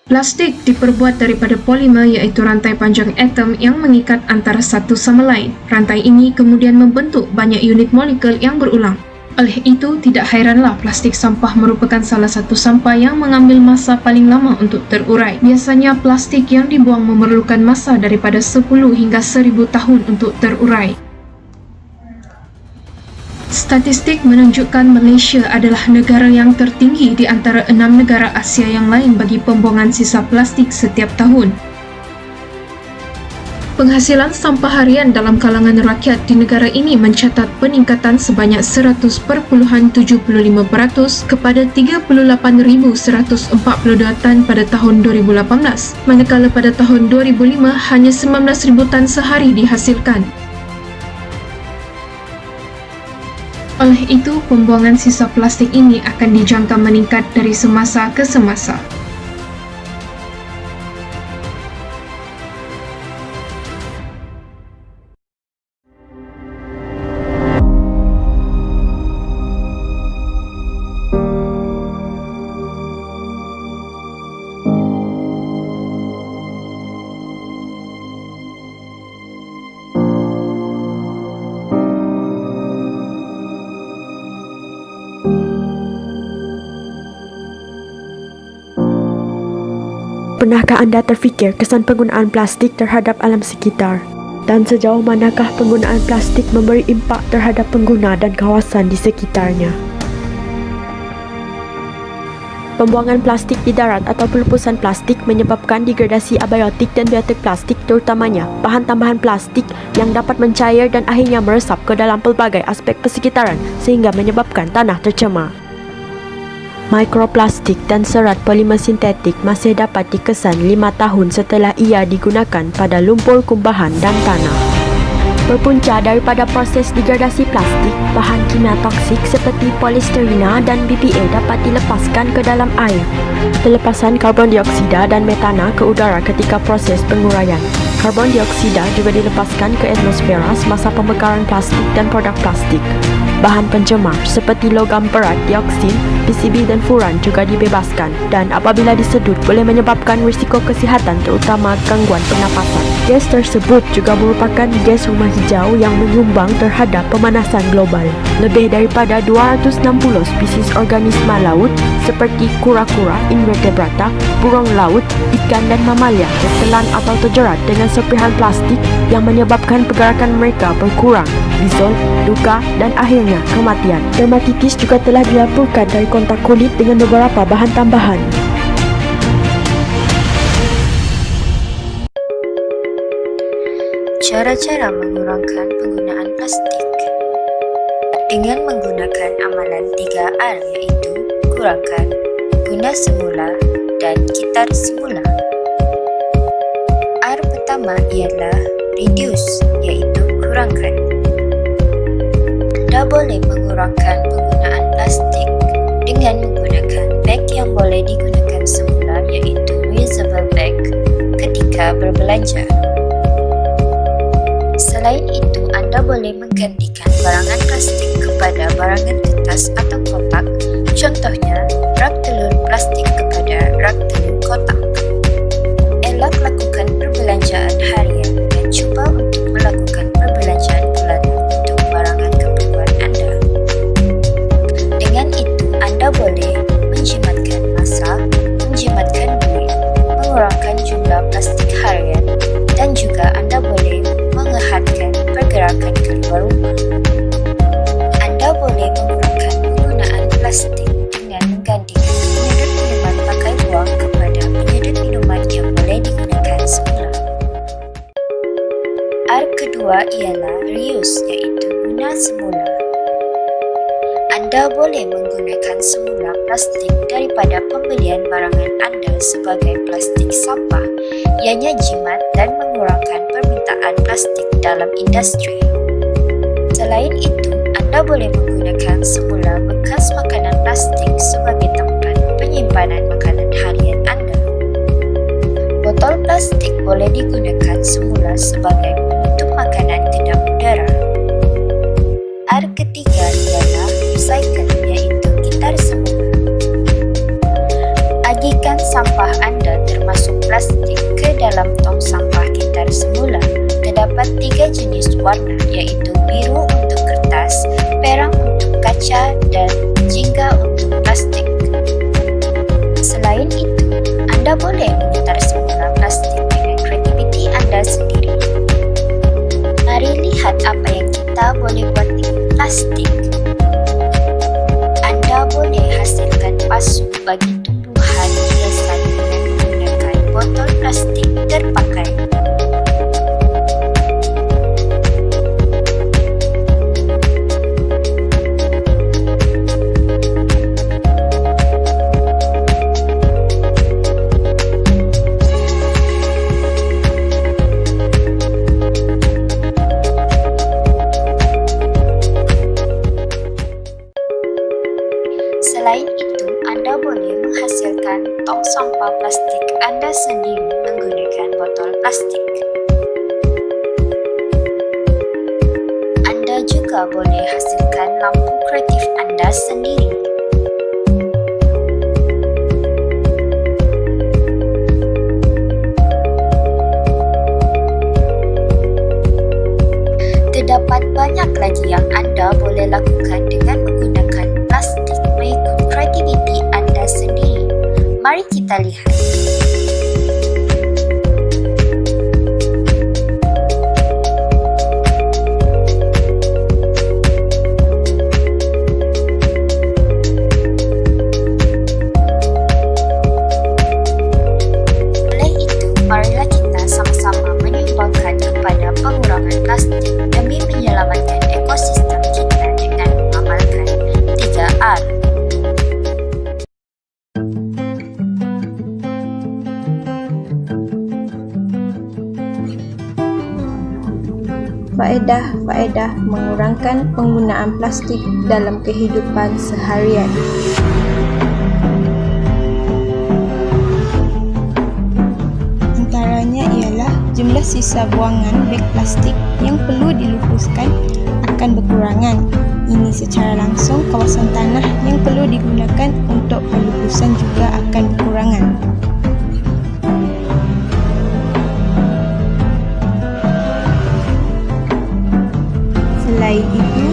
Plastik diperbuat daripada polimer iaitu rantai panjang atom yang mengikat antara satu sama lain. Rantai ini kemudian membentuk banyak unit molekul yang berulang. Oleh itu, tidak hairanlah plastik sampah merupakan salah satu sampah yang mengambil masa paling lama untuk terurai. Biasanya plastik yang dibuang memerlukan masa daripada 10 hingga 1000 tahun untuk terurai. Statistik menunjukkan Malaysia adalah negara yang tertinggi di antara 6 negara Asia yang lain bagi pembuangan sisa plastik setiap tahun. Penghasilan sampah harian dalam kalangan rakyat di negara ini mencatat peningkatan sebanyak 100.75% kepada 38,142 tan pada tahun 2018, manakala pada tahun 2005 hanya 19,000 tan sehari dihasilkan. Oleh itu, pembuangan sisa plastik ini akan dijangka meningkat dari semasa ke semasa. Pernahkah anda terfikir kesan penggunaan plastik terhadap alam sekitar? Dan sejauh manakah penggunaan plastik memberi impak terhadap pengguna dan kawasan di sekitarnya? Pembuangan plastik di darat atau pelepasan plastik menyebabkan degradasi abiotik dan biotik plastik, terutamanya bahan tambahan plastik yang dapat mencair dan akhirnya meresap ke dalam pelbagai aspek persekitaran sehingga menyebabkan tanah tercemar. Mikroplastik dan serat polimer sintetik masih dapat dikesan 5 tahun setelah ia digunakan pada lumpur kumbahan dan tanah. Berpunca daripada proses degradasi plastik, bahan kimia toksik seperti polisterina dan BPA dapat dilepaskan ke dalam air. Pelepasan karbon dioksida dan metana ke udara ketika proses penguraian. Karbon dioksida juga dilepaskan ke atmosfera semasa pembakaran plastik dan produk plastik. Bahan pencemar seperti logam berat, dioksin, PCB dan furan juga dibebaskan dan apabila disedut boleh menyebabkan risiko kesihatan terutama gangguan pernafasan. Gas tersebut juga merupakan gas rumah hijau yang menyumbang terhadap pemanasan global. Lebih daripada 260 spesies organisma laut seperti kura-kura, invertebrata, burung laut, ikan dan mamalia tertelan atau terjerat dengan serpihan plastik yang menyebabkan pergerakan mereka berkurang, bisul, luka dan akhirnya kematian. Dermatitis juga telah dilaporkan dari kontak kulit dengan beberapa bahan tambahan. Cara-cara mengurangkan penggunaan plastik dengan menggunakan amalan 3R iaitu kurangkan, guna semula dan kitar semula. R pertama ialah reduce iaitu kurangkan. Anda boleh mengurangkan penggunaan plastik dengan menggunakan beg yang boleh digunakan semula iaitu reusable bag ketika berbelanja. Selain itu, anda boleh menggantikan barangan plastik kepada barangan kertas atau kotak, contohnya rak telur plastik kepada rak telur kotak. Elak lakukan perbelanjaan harian dan cuba untuk melakukan perbelanjaan bulanan untuk barangan keperluan anda. Dengan itu, anda boleh menjimatkan masa, menjimatkan duit, mengurangkan jumlah plastik harian dan juga anda boleh mengehatkan pergerakan keluar rumah. Anda boleh mengurangkan penggunaan plastik dengan menggantikan penyedut minuman pakai wang kepada penyedut minuman yang boleh digunakan semula. R kedua ialah reuse iaitu guna semula. Anda boleh menggunakan semula plastik daripada pembelian barangan anda sebagai plastik sampah, ianya jimat dan mengurangkan permintaan plastik dalam industri. Selain itu, anda boleh menggunakan semula bekas makanan plastik sebagai tempat penyimpanan makanan harian anda. Botol plastik boleh digunakan semula sebagai penutup makanan kedap udara. R ketiga ialah recycle iaitu kitar semula. Agikan sampah anda termasuk warna, iaitu biru untuk kertas, perang untuk kaca, dan jingga untuk plastik. Selain itu, Anda boleh memutar semula plastik dengan kreativiti Anda sendiri. Mari lihat apa yang kita boleh buat dengan plastik. Anda boleh hasilkan pasu bagi tumbuhan hiasan dengan menggunakan botol plastik terpakai. Selain itu, Anda boleh menghasilkan tong sampah plastik Anda sendiri menggunakan botol plastik. Anda juga boleh hasilkan lampu kreatif Anda sendiri. Terdapat banyak lagi yang Anda boleh lakukan dengan menggunakan plastik mengikut kreativiti Anda sendiri. Mari kita lihat. Oleh itu, marilah kita sama-sama menyumbangkan kepada pengurangan plastik demi menyelamatkan ekosistem kita dengan mengamalkan 3R. Faedah-faedah mengurangkan penggunaan plastik dalam kehidupan seharian. Antaranya ialah jumlah sisa buangan beg plastik yang perlu dilupuskan akan berkurangan. Ini secara langsung kawasan tanah yang perlu digunakan untuk pelupusan juga akan berkurangan. Selain itu,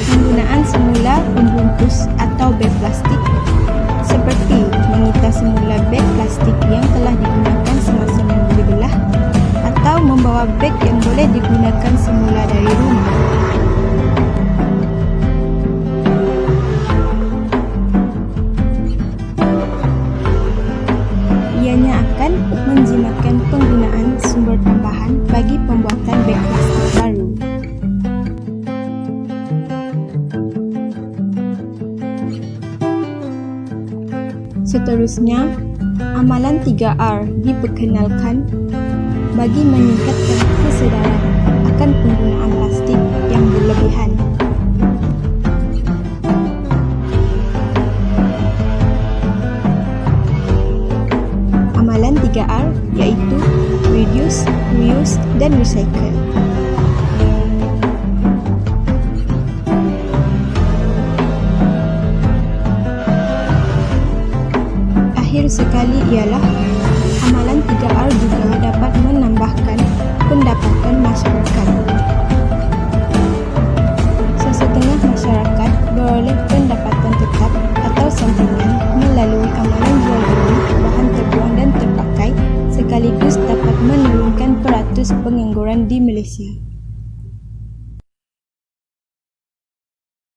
penggunaan semula pembungkus atau beg plastik seperti menyita semula beg plastik yang telah digunakan semasa membeli belah atau membawa beg yang boleh digunakan semula dari rumah. Ianya akan menjimatkan penggunaan sumber tambahan bagi pembuatan beg plastik baru. Seterusnya, amalan 3R diperkenalkan bagi meningkatkan kesedaran akan penggunaan plastik yang berlebihan. Amalan 3R iaitu Reduce, Reuse, dan Recycle. Akhir sekali ialah amalan 3R juga dapat menambahkan pendapatan masyarakat. Sesetengah masyarakat beroleh pendapatan tetap atau sampingan melalui amalan jual beli bahan terbuang dan terpakai, sekaligus dapat menurunkan peratus pengangguran di Malaysia.